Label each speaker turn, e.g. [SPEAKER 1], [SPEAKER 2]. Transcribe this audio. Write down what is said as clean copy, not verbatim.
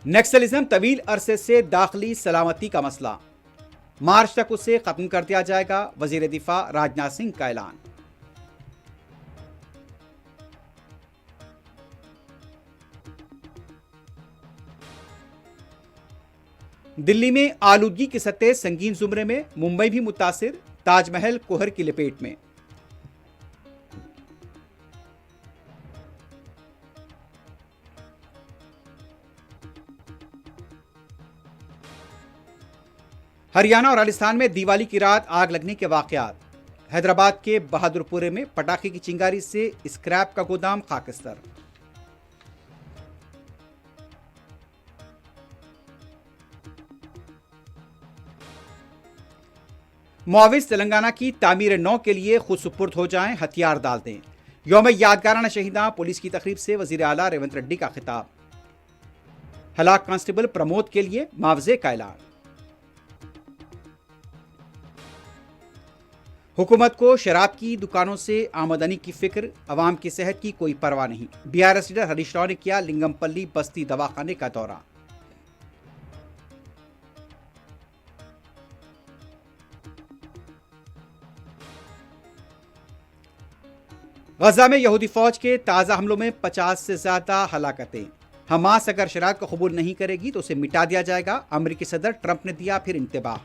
[SPEAKER 1] नक्सलिज्म तवील अरसे से दाखिली सलामती का मसला, मार्च तक उसे खत्म कर दिया जाएगा। वजीर दिफा राजनाथ सिंह का ऐलान। दिल्ली में आलूदगी की सतह संगीन जुमरे में, मुंबई भी मुतासिर, ताजमहल कोहर की लपेट में। हरियाणा और राजस्थान में दिवाली की रात आग लगने के वाकयात। हैदराबाद के बहादुरपुरे में पटाखे की चिंगारी से स्क्रैप का गोदाम खाकस्तर। मुआविज तेलंगाना की तामीर नौ के लिए खुद सुपुर्द हो जाएं, हथियार डाल दें। यौम यादगाराना शहीदा पुलिस की तकरीब से वजीर आला रेवंत रेड्डी का खिताब। हलाक कांस्टेबल प्रमोद के लिए मुआवजे का ऐलान। हुकूमत को शराब की दुकानों से आमदनी की फिक्र, अवाम की सेहत की कोई परवाह नहीं। बीआरएस लीडर हरीश राव ने किया लिंगमपल्ली बस्ती दवाखाने का दौरा। गजा में यहूदी फौज के ताज़ा हमलों में 50 से ज्यादा हलाकतें। हमास अगर शराब को कबूल नहीं करेगी तो उसे मिटा दिया जाएगा। अमेरिकी सदर ट्रंप ने दिया फिर इंतबाह।